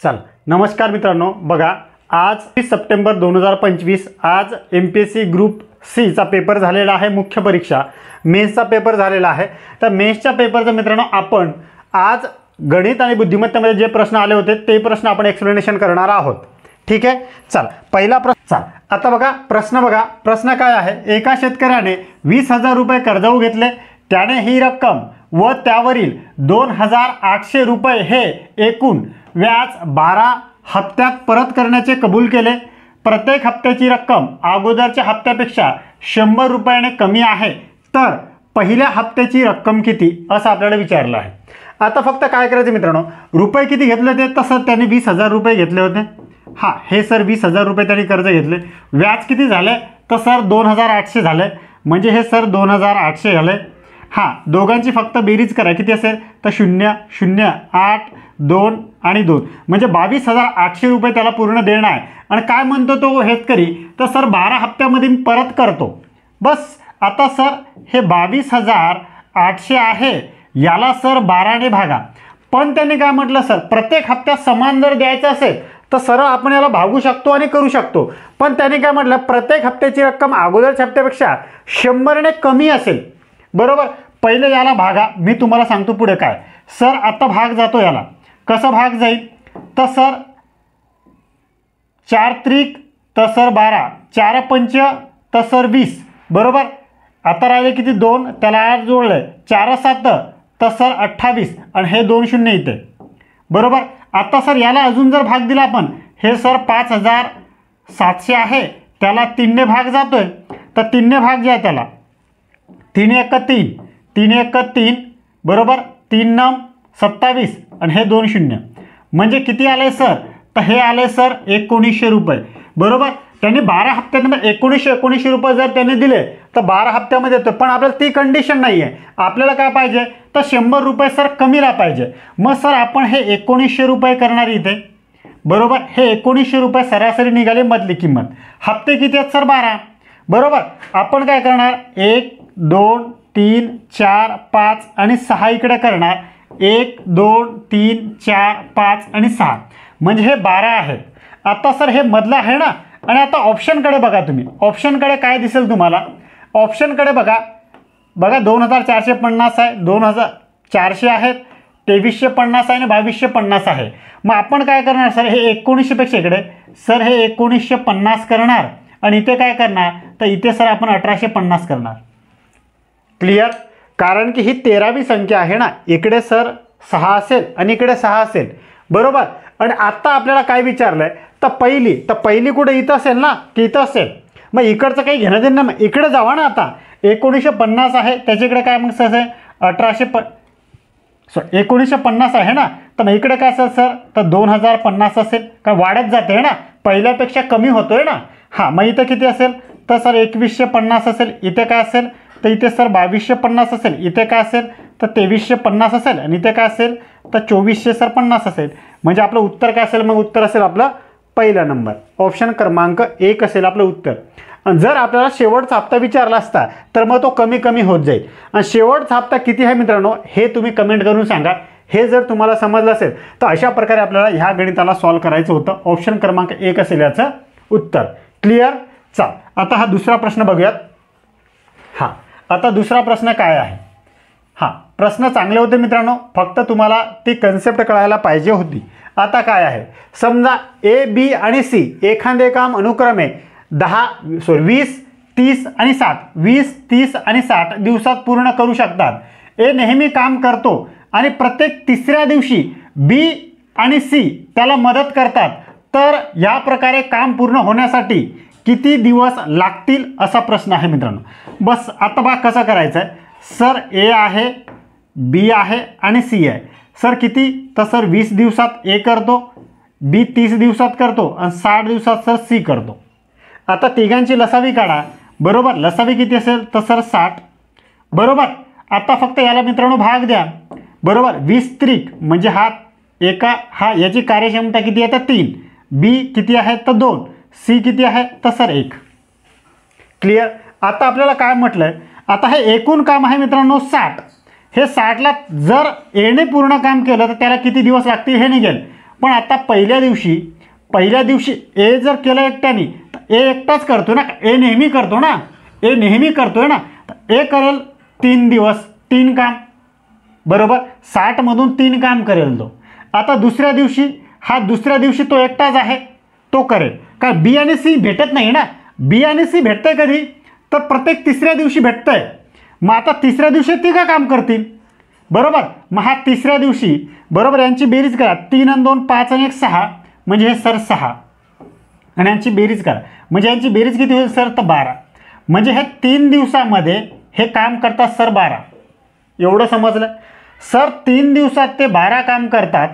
चल नमस्कार मित्रांनो, बघा आज 30 सप्टेंबर 2025 आज MPSC ग्रुप सी चा पेपर झालेला आहे। मुख्य परीक्षा मेन्सचा पेपर झालेला आहे। तर मेन्सच्या पेपरचा मित्रांनो आपण आज गणित आणि बुद्धिमत्तेमध्ये जे प्रश्न आले होते ते प्रश्न आपण एक्सप्लेनेशन करणार आहोत। ठीक आहे, चल पहिला प्रश्न। चल आता बघा प्रश्न काय आहे। एका शेतकऱ्याने 20,000 रुपये कर्ज घेतले, त्याने ही रक्कम व त्यावरील 2,800 रुपये हे एकूण व्याज 12 हप्त्यात परत करण्याचे कबूल केले। प्रत्येक हप्त्याची रक्कम अगोदरच्या हप्त्यापेक्षा 100 रुपयाने कमी आहे, तर पहिल्या हप्त्याची रक्कम किती असं आपल्याला विचारलं आहे। आता फक्त काय करायचं मित्रांनो, रुपये किती घेतले होते, तसं त्यांनी 20,000 रुपये घेतले होते। हां, हे सर 20,000 रुपये त्यांनी कर्ज घेतले। व्याज किती झाले, तर सर 2,800 झाले, म्हणजे हे सर 2,800 झाले। हां, दोघांची फक्त बेरीज करा, किती असेल तर 0 0 8 2 आणि 2 म्हणजे 22,800 रुपये त्याला पूर्ण देणं आहे। आणि काय म्हणतो तो शेतकरी, तर सर 12 हप्त्यामध्ये परत करतो। बस आता सर हे 22,800 आहे, याला सर 12 ने भागा। पण त्यांनी काय म्हटलं, सर प्रत्येक हप्त्यात समान जर द्यायचं असेल तर सरळ आपण याला भागू शकतो आणि करू शकतो। पण त्यांनी काय म्हटलं, प्रत्येक हप्त्याची रक्कम अगोदरच्या हप्त्यापेक्षा 100 ने कमी असेल, बरोबर। पहिले याला भागा, मी तुम्हाला सांगतो पुढे काय। सर आता भाग जातो, याला कसं भाग जाईल, तर सर 4 त्रिक तर सर 12, 4 पंच तर सर 20, बरोबर। आता राहिले किती 2, त्याला 8 जोडले, 4 7 तर सर 28 आणि हे 2 शून्य इथे, बरोबर। आता सर याला अजून जर भाग दिला आपण, हे सर 5,700 आहे, त्याला 3 ने भाग जातोय, तर 3 ने भाग घ्या त्याला, 3 1 3 3 1 3, बरोबर। 3 9 27 आणि हे 2 शून्य म्हणजे किती आले सर, तर हे आले सर 1900 रुपये, बरोबर। त्यांनी 12 हप्त्यामध्ये 1900 रुपये जर त्यांनी दिले तर 12 हप्त्यामध्ये येतो। पण आपल्याला ती कंडिशन नाही आहे, आपल्याला काय पाहिजे तर 100 रुपये सर कमीला पाहिजे। मग सर आपण हे 1900 रुपये करणार इथे, बरोबर। हे 1900 रुपये सरासरी निघाले मधली किंमत। हप्ते किती आहेत सर 12, बरोबर। आपण काय करणार, 1 2 3 4 5 आणि 6 इकडे करणार, 1 2 3 4 5 आणि 6 म्हणजे हे 12 आहेत। आता सर हे मधलं आहे ना, आणि आता ऑप्शनकडे बघा तुम्ही, ऑप्शनकडे काय दिसेल तुम्हाला, ऑप्शनकडे बघा 2,450 आहे, 2,400 आहेत, 2,350 आहे आणि 2,250 आहे। मग आपण काय करणार सर, हे 1900 पेक्षा इकडे सर हे 1950 करणार आणि इथे काय करणार, तर इथे सर आपण 1850 करणार। क्लिअर, कारण की ही 13वी संख्या आहे ना, इकडे सर 6 असेल आणि इकडे 6 असेल, बरोबर। आणि आता आपल्याला काय विचारलंय, तर पहिली कुठे इथं असेल ना, की इथं असेल, मग इकडचं काही घेणं देणं नाही, मग इकडे जावा ना। आता 1950 आहे, त्याच्याकडे काय मग सर 1950 आहे ना, तर मग इकडे काय असेल सर, तर 2,050 असेल, काय वाढत जाते ना, पहिल्यापेक्षा कमी होतोय ना। हां, मग इथं किती असेल, तर सर 2,150 असेल, इथे काय असेल, तर इथे सर 2,250 असेल, इथे काय असेल तर 2,350 असेल, आणि इथे काय असेल तर 2,450 असेल। म्हणजे आपलं उत्तर काय असेल, मग उत्तर असेल आपलं पहिला नंबर, ऑप्शन क्रमांक 1 असेल आपलं उत्तर। आणि जर आपल्याला शेवटचा हप्ता विचारला असता तर मग तो कमी कमी होत जाईल। आणि शेवटचा हप्ता किती आहे मित्रांनो, हे तुम्ही कमेंट करून सांगा। हे जर तुम्हाला समजलं असेल तर अशा प्रकारे आपल्याला ह्या गणिताला सॉल्व करायचं होतं। ऑप्शन क्रमांक 1 असेल याचं उत्तर। क्लिअर, चल आता हा दुसरा प्रश्न बघूयात। हां, आता दुसरा प्रश्न काय आहे। हां, प्रश्न चांगले होते मित्रांनो, फक्त तुम्हाला ती कन्सेप्ट कळायला पाहिजे होती। आता काय आहे, समजा ए बी आणि सी एखादे काम अनुक्रमे 20 30 आणि 60 20 30 आणि 60 दिवसात पूर्ण करू शकतात। ए नेहमी काम करतो आणि प्रत्येक तिसऱ्या दिवशी बी आणि सी त्याला मदत करतात, तर या प्रकारे काम पूर्ण होण्यासाठी किती दिवस लागतील असा प्रश्न आहे मित्रांनो। बस आता बघा कसं करायचं आहे, सर ए आहे, बी आहे आणि सी आहे। सर किती, तर सर 20 दिवसात ए करतो, बी 30 दिवसात करतो आणि 60 दिवसात सर सी करतो। आता तिघांची लसावी काढा, बरोबर। लसावी किती असेल, तर सर 60, बरोबर। आता फक्त याला मित्रांनो भाग द्या, बरोबर। 20 त्रिक म्हणजे हा याची कार्यक्षमता किती आहे, तर 3, बी किती आहे तर 2, सी किती आहे तर सर 1। क्लिअर, आता आपल्याला काय म्हटलंय, आता हे एकूण काम आहे मित्रांनो 60, हे 60ला जर एने पूर्ण काम केलं तर त्याला किती दिवस लागतील हे निघेल। पण आता पहिल्या दिवशी ए जर केलं एकट्याने तर ए एकटाच करतो ना, ए नेहमी करतो ना, ए नेहमी करतोय ना, तर ए करेल 3 दिवस 3 काम, बरोबर. 60मधून 3 काम करेल तो. आता दुसऱ्या दिवशी तो एकटाच आहे, तो करेल. का बी आणि सी भेटत नाही ना, बी आणि सी भेटतंय कधी, तर प्रत्येक तिसऱ्या दिवशी भेटतंय. मग आता तिसऱ्या दिवशी तिघं काम करतील, बरोबर. मग हा तिसऱ्या दिवशी, बरोबर, यांची बेरीज करा. 3 आणि 2 5 आणि 1 6, म्हणजे हे सर 6 आणि यांची बेरीज करा, म्हणजे यांची बेरीज किती होईल सर, तर 12. म्हणजे हे 3 दिवसामध्ये हे काम करतात सर 12. एवढं समजलं सर. 3 दिवसात ते 12 काम करतात,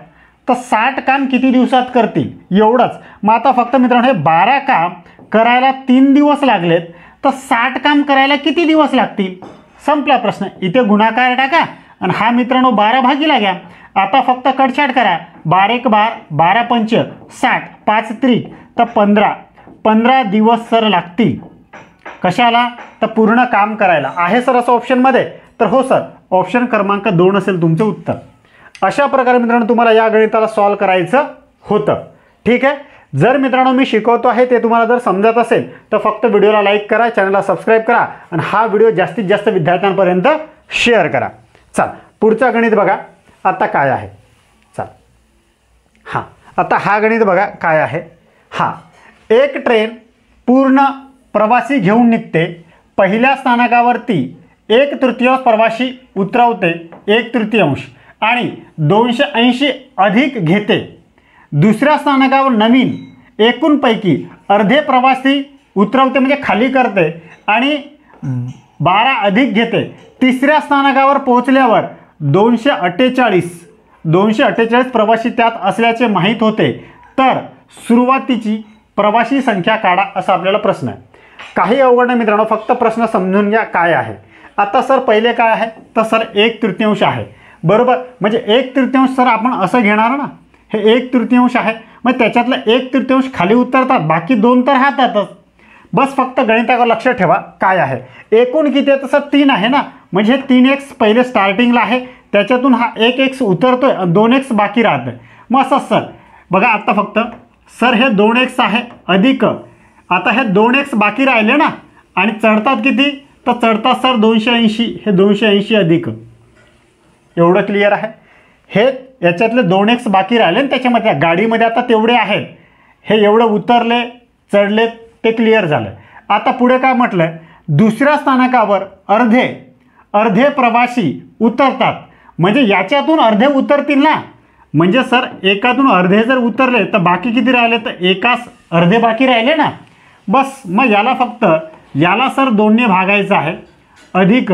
तर 60 काम किती दिवसात करतील, एवढंच. मग आता फक्त मित्रांनो हे 12 काम करायला 3 दिवस लागलेत, तर 60 काम करायला किती दिवस लागतील, संपला प्रश्न. इथे गुणाकार टाका आणि हा मित्रांनो 12 भागीला घ्या. आता फक्त कटछाट करा. 12 1 12, 12 पंच 60, 5 त्रिक तर 15 दिवस सर लागतील. कशाला, तर पूर्ण काम करायला. आहे सर असं ऑप्शनमध्ये, तर हो सर, ऑप्शन क्रमांक 2 असेल तुमचं उत्तर. अशा प्रकारे मित्रांनो तुम्हाला या गणिताला सॉल्व करायचं होतं. ठीक आहे. जर मित्रांनो मी शिकवतो आहे ते तुम्हाला जर समजत असेल तर फक्त व्हिडिओला लाईक करा, चॅनलला सबस्क्राईब करा आणि हा व्हिडिओ जास्तीत जास्त विद्यार्थ्यांपर्यंत शेअर करा. चल पुढचा गणित बघा आता काय आहे. चल हां, आता हा गणित बघा काय आहे. हां, एक ट्रेन पूर्ण प्रवासी घेऊन निघते. पहिल्या स्थानकावरती 1/3 प्रवासी उतरवते, 1/3 आणि 280 अधिक घेते. दुसऱ्या स्थानकावर नवीन एकूणपैकी अर्धे प्रवासी उतरवते, म्हणजे खाली करते आणि 12 अधिक घेते. तिसऱ्या स्थानकावर पोहोचल्यावर 248 प्रवासी त्यात असल्याचे माहीत होते, तर सुरुवातीची प्रवासी संख्या काढा, असा आपल्याला प्रश्न आहे. काही अवघड नाही मित्रांनो, फक्त प्रश्न समजून घ्या काय आहे. आता सर पहिले काय आहे, तर सर 1/3 आहे, बरोबर. म्हणजे 1/3 सर आपण असं घेणार ना, हे 1/3 आहे. मग त्याच्यातलं 1/3 खाली उतरतात, बाकी 2 तर राहतातच. बस फक्त गणितावर लक्ष ठेवा काय आहे. एकूण किती आहे, तसं 3 आहे ना, म्हणजे 3x पहिले स्टार्टिंगला आहे, त्याच्यातून हा 1x उतरतोय आणि 2x बाकी राहतोय. मग असं सर बघा आता फक्त सर हे 2x आहे अधिक, आता हे 2x बाकी राहिले ना, आणि चढतात किती, तर चढतात सर 280, हे 280 अधिक. एवढं क्लिअर आहे. हे याच्यातले 2x बाकी राहिले आणि त्याच्यामध्ये गाडीमध्ये आता तेवढे आहेत, हे एवढं उतरले चढले ते क्लिअर झालं. आता पुढे काय म्हटलं, दुसऱ्या स्थानकावर अर्धे प्रवासी उतरतात, म्हणजे याच्यातून अर्धे उतरतील ना, म्हणजे सर एकातून अर्धे जर उतरले तर बाकी किती राहिले, तर एकाच अर्धे बाकी राहिले ना. बस मग याला फक्त याला सर 2ने भागायचं आहे. अधिक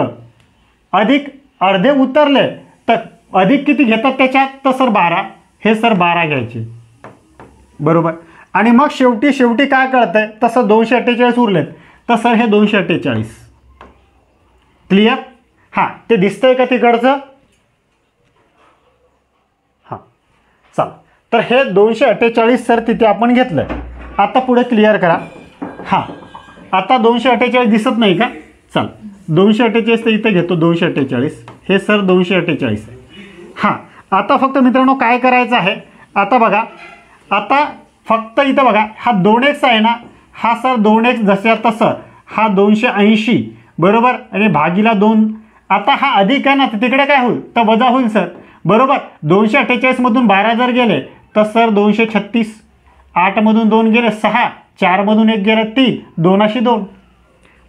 अर्धे उतरले तर अधिक किती घेतात त्याच्यात, तर सर 12, हे सर 12 घ्यायचे, बरोबर. आणि मग शेवटी काय कळतंय, तसं 248 उरलेत, तर सर हे 248. क्लिअर. हां, ते दिसतंय का तिकडचं. हां चला, तर हे 248 सर तिथे आपण घेतलं. आता पुढे क्लिअर करा. हां, आता 248 दिसत नाही का, चल 248 तर इथे घेतो, 248 हे सर 248 आहे. हां, आता फक्त मित्रांनो काय करायचं आहे, आता बघा, आता फक्त इथं बघा हा 2x आहे ना, हा सर 2x जसं तसं हा 280, बरोबर, आणि भागीला 2. आता हा अधिक आहे ना, तर तिकडे काय होईल, तर वजा होईल सर, बरोबर. 248 मधून 12 जर गेले तर सर 236, 8 मधून 2 गेले 6, 4 मधून 1 गेले 3, 2/2,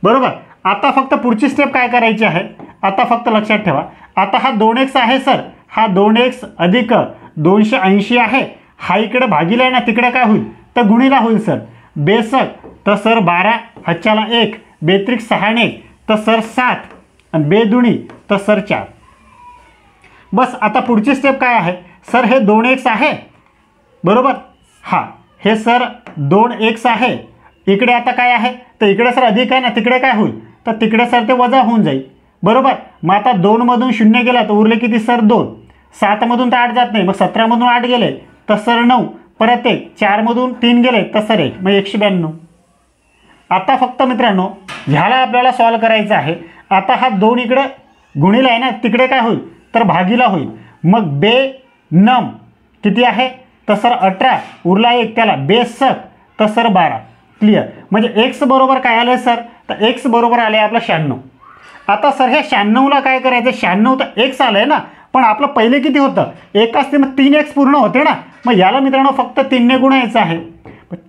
बरोबर. आता फक्त पुढची स्टेप काय करायची आहे, आता फक्त लक्षात ठेवा. आता हा 2x आहे सर, हा 2x अधिक 280 आहे, हा इकडे भागीला आहे ना, तिकडे काय होईल, तर गुणीला होईल सर. बेसक तर सर 12, हच्च्याला 1, बेत्रिक 6 ने तर सर 7 आणि बेदुणी तर सर 4. बस आता पुढची स्टेप काय आहे, सर हे 2x आहे, बरोबर. हां, हे सर 2x आहे, इकडे आता काय आहे, तर इकडे सर अधिक आहे ना, तिकडे काय होईल, तर तिकडे सर ते वजा होऊन जाईल, बरोबर. मग आता 2 मधून 0 गेला तर उरले किती सर 2, 7 मधून तर 8 जात नाही, मग 17 मधून 8 गेले तर सर 9, परत 1, 4 मधून 3 गेले तर सर 1, मग 192. आता फक्त मित्रांनो ह्याला आपल्याला सॉल्व करायचं आहे. आता हा 2 इकडे गुणीला आहे ना, तिकडे काय होईल, तर भागीला होईल. मग बे नम किती आहे, तर सर 18 उरला 1 त्याला बेस सक तर सर 12. क्लिअर. म्हणजे एक्स बरोबर काय आलं सर, तर एक्स बरोबर आले आपलं 96. आता सर हे 96ला काय करायचं, 96 तर एक्स आलं आहे ना, पण आपलं पहिले किती होतं, एक असते मग 3x पूर्ण होते ना, मग याला मित्रांनो फक्त 3ने गुणायचं आहे.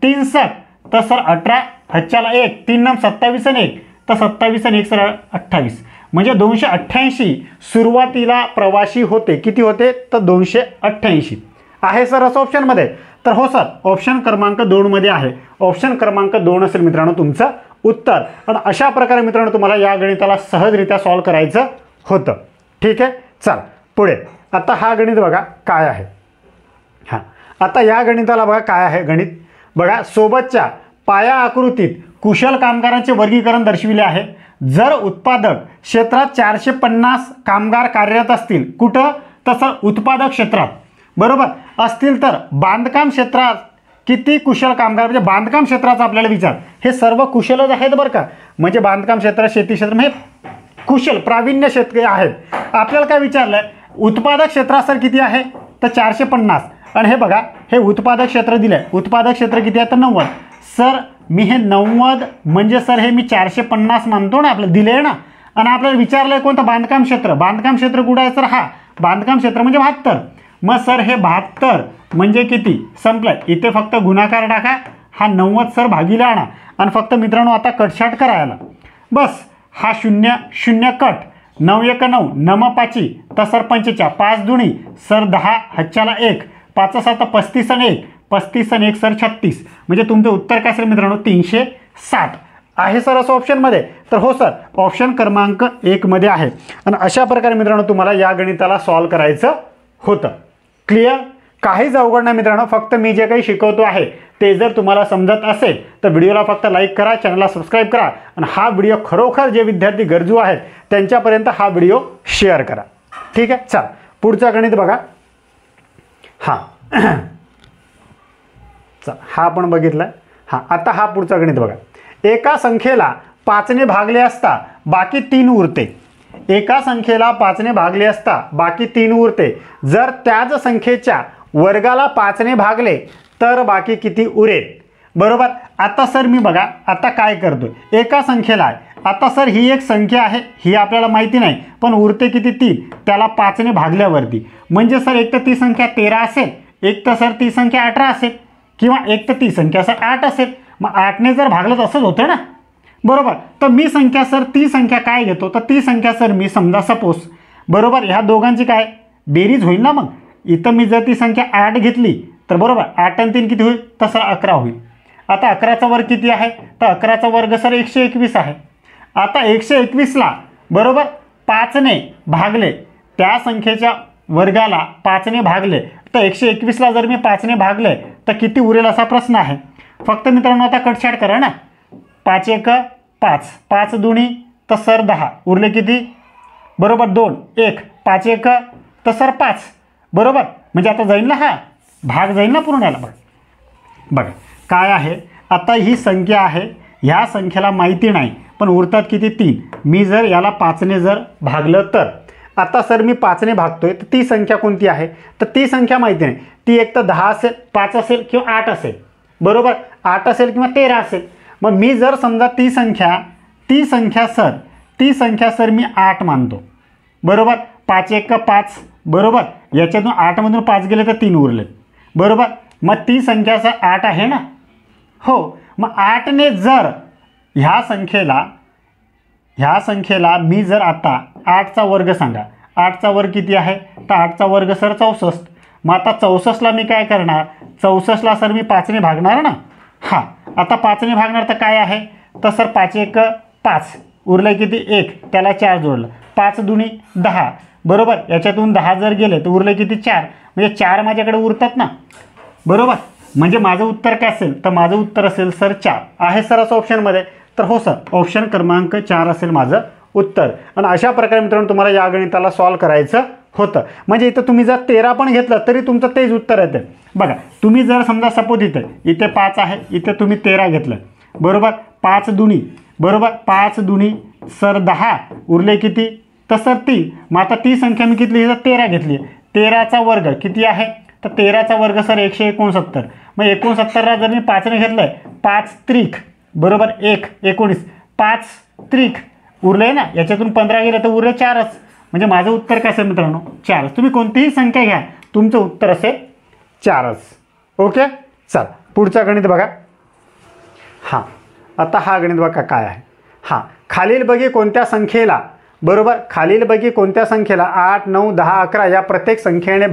3 सक तर सर 18 हच्च्याला 1 3 9 27 आणि 1 तर 27 आणि 1 सर 28. म्हणजे 288 सुरुवातीला प्रवासी होते. किती होते, तर 288 आहे सर असं ऑप्शनमध्ये. तर हो सर ऑप्शन क्रमांक 2 मध्ये आहे. ऑप्शन क्रमांक 2 असेल मित्रांनो तुमचं उत्तर. आणि अशा प्रकारे मित्रांनो तुम्हाला या गणिताला सहजरित्या सॉल्व्ह करायचं होतं. ठीक आहे. चल पुढे. आता हा गणित बघा काय आहे. हां, आता या गणिताला बघा काय आहे. गणित बघा, सोबतच्या पाया आकृतीत कुशल कामगारांचे वर्गीकरण दर्शविले आहे. जर उत्पादक क्षेत्रात 450 कामगार कार्यरत असतील, कुठं, तसं उत्पादक क्षेत्रात बरोबर असतील, तर बांधकाम क्षेत्रात किती कुशल कामगार, म्हणजे बांधकाम क्षेत्राचा आपल्याला विचार, हे सर्व कुशलच आहेत बरं का. म्हणजे बांधकाम क्षेत्र, शेती क्षेत्र म्हणजे कुशल प्रावीण्य शेतकरी आहेत. आपल्याला काय विचारलं, उत्पादक क्षेत्रात सर किती आहे, तर 450. आणि हे बघा हे उत्पादक क्षेत्र दिलं आहे. उत्पादक क्षेत्र किती आहे, तर 90. सर मी हे 90 म्हणजे सर हे मी 450 मानतो ना, आपलं दिले आहे ना. आणि आपल्याला विचारलं आहे कोणतं, बांधकाम क्षेत्र. बांधकाम क्षेत्र कुठं आहे, तर हा बांधकाम क्षेत्र म्हणजे 72. मग सर हे 72 म्हणजे किती, संपलं. इथे फक्त गुणाकार टाका, हा 90 सर भागीला आणा आणि फक्त मित्रांनो आता कटछाट करायला बस. हा 0 0 कट, 9 1 9 9 5 तर सर 45 5 दुणी सर 10 हच्च्याला 1 5 7 35 आणि 1 35 आणि 1 सर 36. म्हणजे तुमचं उत्तर काय असेल मित्रांनो 360 आहे सर असं ऑप्शनमध्ये. तर हो सर ऑप्शन क्रमांक 1 मध्ये आहे. आणि अशा प्रकारे मित्रांनो तुम्हाला या गणिताला सॉल्व्ह करायचं होतं. क्लिअर. काहीच अवघड नाही मित्रांनो, फक्त मी जे काही शिकवतो आहे ते जर तुम्हाला समजत असेल तर व्हिडिओला फक्त लाईक करा, चॅनलला सबस्क्राईब करा आणि हा व्हिडिओ खरोखर जे विद्यार्थी गरजू आहेत त्यांच्यापर्यंत हा व्हिडिओ शेअर करा. ठीक आहे. चल पुढचा गणित बघा. हां चल हा आपण बघितलं. हां आता हा पुढचा गणित बघा. एका संख्येला 5ने भागले असता बाकी 3 उरते. एका संख्येला 5ने भागले असता बाकी 3 उरते. जर त्याच संख्येच्या वर्गाला 5ने भागले तर बाकी किती उरेल, बरोबर. आता सर मी बघा आता काय करतोय, एका संख्येला आहे. आता सर ही एक संख्या आहे, ही आपल्याला माहिती नाही, पण उरते किती 3, त्याला 5ने भागल्यावरती. म्हणजे सर एक तर ती संख्या 13 असेल, एक तर सर ती संख्या 18 असेल, किंवा एक तर ती संख्या सर 8 असेल. मग 8ने जर भागलं तसंच होतं ना, बरोबर. तर मी संख्या सर ती संख्या काय घेतो, तर ती संख्या सर मी समजा सपोज बरोबर ह्या दोघांची काय बेरीज होईल ना. मग इथं मी जर ती संख्या 8 घेतली तर बरोबर 8 आणि 3 किती होईल, तर सर 11 होईल. आता 11चा वर्ग किती आहे, तर 11चा वर्ग सर 121 आहे. आता 121ला बरोबर 5ने भागले, त्या संख्येच्या वर्गाला 5ने भागले तर 121ला जर मी 5ने भागले तर किती उरेल असा प्रश्न आहे. फक्त मित्रांनो आता कटछाट करा ना. 5 1 5 5 दुणी तर सर 10 उरले किती, बरोबर 2 1 5 1 तर सर 5 बरोबर. म्हणजे आता जाईल ना, हा भाग जाईल ना पूर्ण याला. बघा काय आहे, आता ही संख्या आहे, ह्या संख्येला माहिती नाही पण उरतात किती 3. मी जर याला 5ने जर भागलं तर आता सर मी 5ने भागतोय तर ती संख्या कोणती आहे, तर ती संख्या माहिती नाही. ती एक तर 10 असेल, 5 असेल किंवा 8 असेल, बरोबर. 8 असेल किंवा 13 असेल. मग मी जर समजा ती संख्या सर मी 8 मानतो, बरोबर. 5 1 5 बरोबर. याच्यातून 8मधून 5 गेले तर 3 उरले, बरोबर. मग ती संख्या सर 8 आहे ना, हो. मग 8ने जर ह्या संख्येला मी जर आता 8चा वर्ग सांगा, 8चा वर्ग किती आहे, तर 8चा वर्ग सर 64. मग आता 64ला मी काय करणार, 64ला सर मी 5ने भागणार ना. हां आता 5ने भागणार तर काय आहे, तर सर 5 1 5 उरलं किती 1, त्याला 4 जोडलं, 5 दुणी 10 बरोबर. याच्यातून 10 जर गेले तर उरले किती 4, म्हणजे 4 माझ्याकडे उरतात ना, बरोबर. म्हणजे माझं उत्तर काय असेल, तर माझं उत्तर असेल सर 4 आहे सर असं ऑप्शनमध्ये. तर हो सर ऑप्शन क्रमांक 4 असेल माझं उत्तर. आणि अशा प्रकारे मित्रांनो तुम्हाला या गणिताला सॉल्व्ह करायचं होतं. म्हणजे इथं तुम्ही जर 13 पण घेतलं तरी तुमचं तेच उत्तर येतं. बघा तुम्ही जर समजा सपोज इथे 5 आहे, इथे तुम्ही 13 घेतलं, बरोबर. 5 दुणी बरोबर 5 दुणी सर 10 उरले किती, तर सर 3. मग आता ती संख्या मी किती, 13 घेतली. 13चा वर्ग किती आहे, तर 13चा वर्ग सर 169. मग 69ला जर मी 5ने घेतलं आहे 5 त्रिक बरोबर 1 19 5 त्रिक उरले ना, याच्यातून 15 गेले तर उरले 4च. म्हणजे माझं उत्तर काय असेल मित्रांनो 4च. तुम्ही कोणतीही संख्या घ्या तुमचं उत्तर असेल 4च. ओके चल पुढचा गणित बघा. हां आता हा गणित बघा काय आहे. हां खालीलपैकी कोणत्या संख्येला बरोबर खालीलपैकी कोणत्या संख्येला 8 9 10 11 या प्रत्येक संख्येने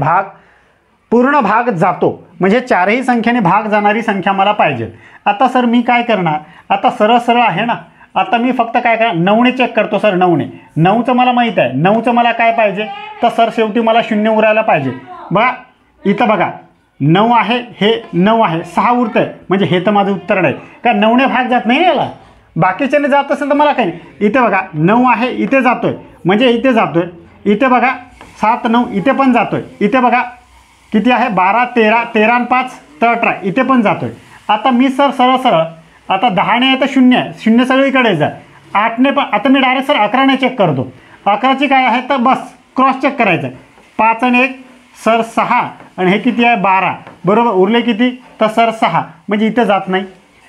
पूर्ण भाग जातो. म्हणजे चारही संख्येने भाग जाणारी संख्या मला पाहिजे. आता सर मी काय करणार, आता सरळ सरळ आहे ना, आता मी फक्त काय करणार 9ने चेक करतो सर. 9चं मला माहीत आहे, 9चं मला काय पाहिजे तर सर शेवटी मला 0 उरायला पाहिजे. बघा इथं बघा 9 आहे, हे 9 आहे, 6 उरतं आहे म्हणजे हे तर माझं उत्तर नाही. का 9ने भाग जात नाही याला, बाकीच्याने जात असेल तर मला काही नाही. इथे बघा 9 आहे, इथे जातोय म्हणजे इथे जातोय. इथे बघा 7 9 इथे पण जातोय. इथे बघा किती आहे 12 13 13 आणि 5 तर 18 इथे पण जातोय. आता मी सर सरळ सरळ आता 10ने आहे तर 0 आहे, 0 सगळीकडे जा. 8ने पण आता मी डायरेक्ट सर 11ने चेक करतो. 11ची काय आहे तर बस क्रॉस चेक करायचं आहे. 5 आणि 1 सर 6 आणि हे किती आहे 12 बरोबर. उरले किती तर सर 6 म्हणजे इथे जात नाही.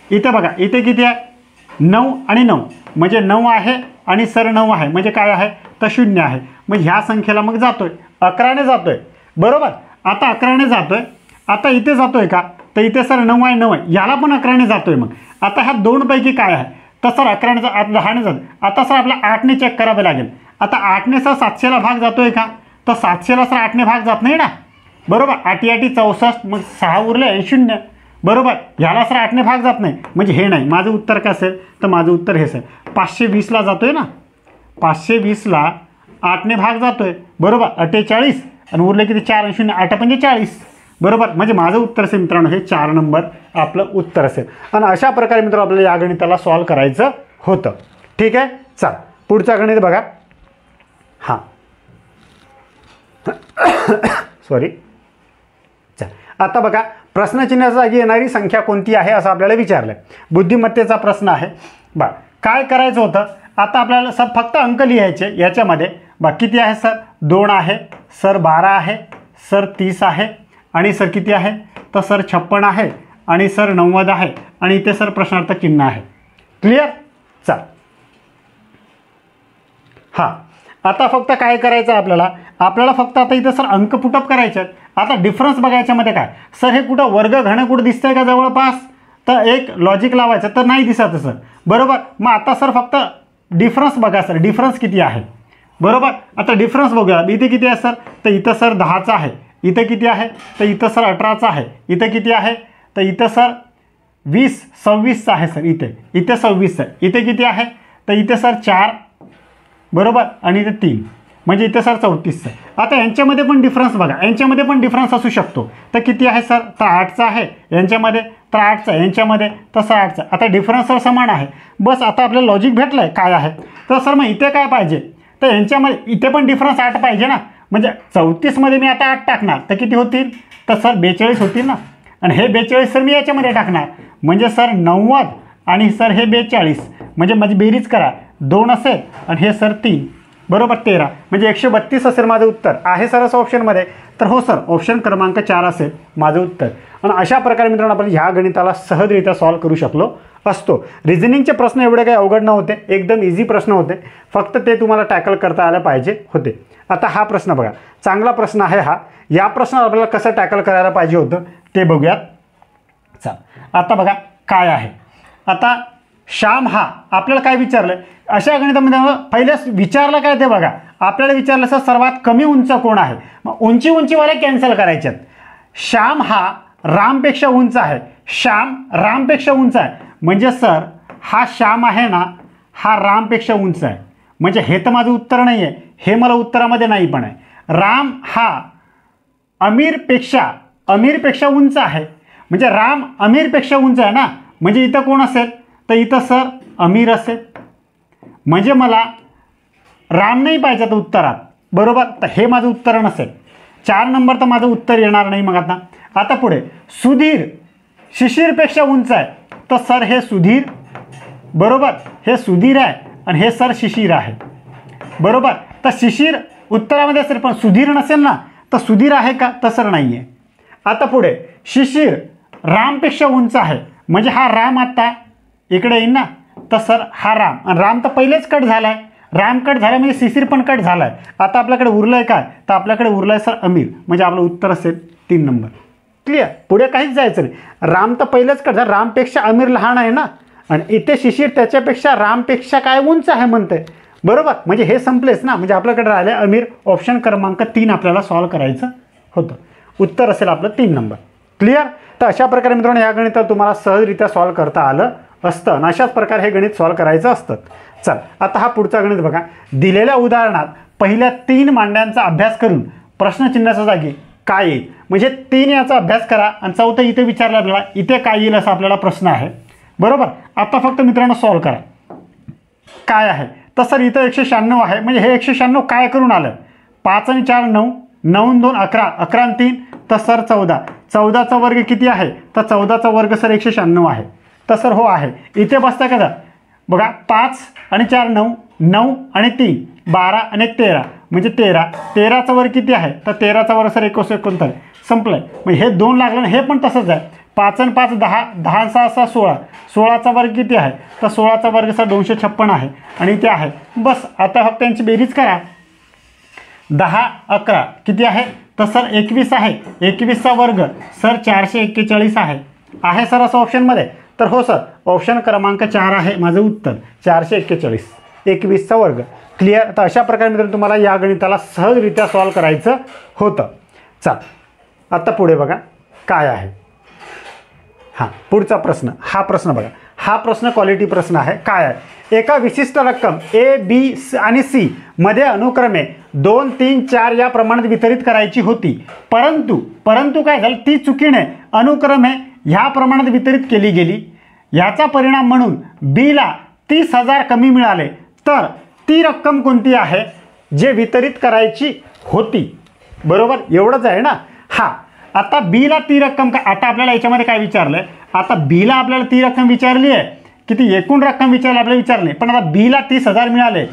इथे बघा इथे किती आहे 9 आणि 9 म्हणजे 9 आहे आणि सर 9 आहे म्हणजे काय आहे तर 0 आहे. मग ह्या संख्येला मग जातोय 11ने जातोय बरोबर. आता 11ने जातोय. आता इथे जातोय का तर इथे सर 9 आहे 9 आहे याला पण 11ने जातोय. मग आता ह्या दोनपैकी काय आहे तर सर 11ने जा 10ने जात. आता सर आपल्याला 8ने चेक करावे लागेल. आता 8ने सर 700ला भाग जातोय का तर 700ला सर 8ने भाग जात नाही ना बरोबर. 8 8 64 मग 6 उरले आणि 0 बरोबर. ह्याला सर 8ने भाग जात नाही म्हणजे हे नाही. माझं उत्तर काय असेल तर माझं उत्तर हे सर 520ला जातोय ना. 520ला 8ने भाग जातोय बरोबर 48 आणि उरले किती 4 आणि 0 8 म्हणजे 40 बरोबर. म्हणजे माझं उत्तर असेल मित्रांनो हे 4 नंबर आपलं उत्तर असेल. आणि अशा प्रकारे मित्रांनो आपल्याला या गणिताला सॉल्व्ह करायचं होतं. ठीक आहे चल पुढचा गणित बघा. हां सॉरी चल आता बघा प्रश्नचिन्हाच्या जागी येणारी संख्या कोणती आहे असं आपल्याला विचारलं आहे. बुद्धिमत्तेचा प्रश्न आहे. बा काय करायचं होतं आता आपल्याला सर फक्त अंक लिहायचे याच्यामध्ये. बा किती आहे सर 2 आहे सर 12 आहे सर 30 आहे आणि सर किती आहे तर सर 56 आहे आणि सर 90 आहे आणि इथे सर प्रश्नार्थ चिन्ह आहे. क्लिअर चल. हां आता फक्त काय करायचं आपल्याला फक्त आता इथं सर अंक पुटअप करायचे आहेत. आता डिफरन्स बघायच्यामध्ये काय सर हे कुठं वर्ग घन कुठं दिसतंय का जवळपास तर एक लॉजिक लावायचं तर नाही दिसत सर बरोबर. मग आता सर फक्त डिफरन्स बघा सर डिफरन्स किती आहे बरोबर. आता डिफरन्स बघूया इथे किती आहे सर तर इथं सर 10चा आहे. इथं किती आहे तर इथं सर 18चा आहे. इथं किती आहे तर इथं सर 20 26चा आहे सर. इथे 26 आहे. इथे किती आहे तर इथे सर 4 बरोबर आणि इथे 3 म्हणजे इथे सर 34 आहे. आता यांच्यामध्ये पण डिफरन्स बघा यांच्यामध्ये पण डिफरन्स असू शकतो. तर किती आहे सर तर 8चा आहे यांच्यामध्ये तर 8चा यांच्यामध्ये तर सर 8चा. आता डिफरन्स सर समान आहे. बस आता आपल्याला लॉजिक भेटलं आहे काय आहे तर सर मग इथे काय पाहिजे तर यांच्यामध्ये इथे पण डिफरन्स 8 पाहिजे ना. म्हणजे 34मध्ये मी आता 8 टाकणार तर किती होतील तर सर 42 होतील ना. आणि हे 42 सर मी याच्यामध्ये टाकणार म्हणजे सर 90 आणि सर हे 42 म्हणजे माझी बेरीज करा 2 असेल आणि हे सर 3 बरोबर 13 म्हणजे 132 असेल माझं उत्तर. आहे सर असं ऑप्शनमध्ये तर हो सर ऑप्शन क्रमांक 4 असेल माझं उत्तर. आणि अशा प्रकारे मित्रांनो आपण ह्या गणिताला सहजरित्या सॉल्व्ह करू शकलो असतो. रिझनिंगचे प्रश्न एवढे काही अवघड नव्हते, एकदम इझी प्रश्न होते. फक्त ते तुम्हाला टॅकल करता आलं पाहिजे होते. आता हा प्रश्न बघा चांगला प्रश्न आहे हा. या प्रश्नाला आपल्याला कसं टॅकल करायला पाहिजे होतं ते बघूयात. चल आता बघा काय आहे. आता श्याम हा आपल्याला काय विचारलं अशा गणितामध्ये पहिल्याच विचारलं काय ते बघा. आपल्याला विचारलं सर सर्वात कमी उंच कोण आहे. मग उंचीवाले कॅन्सल करायचे आहेत. श्याम हा रामपेक्षा उंच आहे. श्याम रामपेक्षा उंच आहे म्हणजे सर हा श्याम आहे ना हा रामपेक्षा उंच आहे. म्हणजे हे तर माझं उत्तर नाही आहे, हे मला उत्तरामध्ये नाही पण आहे. राम हा अमीरपेक्षा उंच आहे म्हणजे राम अमीरपेक्षा उंच आहे ना. म्हणजे इथं कोण असेल तर इथं सर अमीर असेल. म्हणजे मला राम नाही पाहिजे तर उत्तरात बरोबर. तर हे माझं उत्तर नसेल. 4 नंबर तर माझं उत्तर येणार नाही. मग आता पुढे सुधीर शिशिरपेक्षा उंच आहे तर सर हे सुधीर बरोबर. हे सुधीर आहे आणि हे सर शिशिर आहे बरोबर. तर शिशिर उत्तरामध्ये असेल पण सुधीर नसेल ना तर सुधीर आहे का तर सर नाही आहे. आता पुढे शिशिर रामपेक्षा उंच आहे, म्हणजे हा राम आता इकडे येईल ना, तर सर हा राम, आणि राम तर पहिलेच कट झाला आहे, राम कट झाला म्हणजे शिशिर पण कट झाला आहे. आता आपल्याकडे उरलं आहे काय, तर आपल्याकडे उरलं आहे सर अमीर, म्हणजे आपलं उत्तर असेल 3 नंबर. क्लिअर, पुढे काहीच जायचं नाही. राम तर पहिलेच कट झाला, रामपेक्षा अमीर लहान आहे ना, आणि इथे शिशिर त्याच्यापेक्षा रामपेक्षा काय उंच आहे म्हणते, बरोबर, म्हणजे हे संपलेच ना, म्हणजे आपल्याकडे राहिले अमीर. ऑप्शन क्रमांक 3 आपल्याला सॉल्व्ह करायचं होतं. उत्तर असेल आपलं 3 नंबर. क्लिअर. तर अशा प्रकारे मित्रांनो या गणितात तुम्हाला सहजरित्या सॉल्व्ह करता आलं असतं, आणि अशाच प्रकारे हे गणित सॉल्व्ह करायचं असतं. चल आता हा पुढचा गणित बघा. दिलेल्या उदाहरणात पहिल्या 3 मांड्यांचा अभ्यास करून प्रश्नचिन्हाच्या जागी काय येईल, म्हणजे 3 याचा अभ्यास करा आणि चौथं इथे विचारलं आपल्याला इथे काय येईल असा आपल्याला प्रश्न आहे, बरोबर. आता फक्त मित्रांनो सॉल्व्ह करा. काय आहे, तर सर इथं 196 आहे, म्हणजे हे 196 काय करून आलं, 5 आणि 4 9, 9 आणि 2 11, 11 आणि 3 तर सर 14, 14चा वर्ग किती आहे, तर 14चा वर्ग सर 196 आहे, तर सर हो आहे. इथे बसता का बघा, 5 आणि 4 9, 9 आणि 3 12 आणि 1 13, म्हणजे 13, 13चा वर्ग किती आहे, तर 13चा वर्ग सर 29 संपलं आहे. म्हणजे हे 2 लागलं आणि हे पण तसंच आहे. 5 आणि 5 10, 10 आणि 6 6 16, 16चा वर्ग किती आहे, तर 16चा वर्ग सर 256 आहे, आणि ते आहे. बस आता फक्त त्यांची बेरीज करा. 10 11 किती आहे, तर सर 21 आहे, 21चा वर्ग सर 441 आहे सर असं ऑप्शनमध्ये, तर हो सर ऑप्शन क्रमांक 4 आहे माझं उत्तर, 441, 21चा वर्ग. क्लिअर. तर अशा प्रकारे मित्रांनो तुम्हाला या गणिताला सहजरित्या सॉल्व्ह करायचं होतं. चल आता पुढे बघा काय आहे. हां पुढचा प्रश्न, हा प्रश्न बघा, हा प्रश्न क्वालिटी प्रश्न आहे. काय आहे, एका विशिष्ट रक्कम ए बी आणि सी मध्ये अनुक्रमे 2 3 4 या प्रमाणात वितरित करायची होती, परंतु काय झालं, ती चुकीने अनुक्रमे ह्या प्रमाणात वितरित केली गेली. याचा परिणाम म्हणून बीला 30,000 कमी मिळाले, तर ती रक्कम कोणती आहे जे वितरित करायची होती, बरोबर. एवढंच आहे ना. हा आता बीला ती रक्कम काय, आता आपल्याला याच्यामध्ये काय विचारलं आहे, आता बीला आपल्याला ती रक्कम विचारली आहे, किती एकूण रक्कम विचारली आपल्याला विचारली, पण आता बीला 30,000 मिळाले,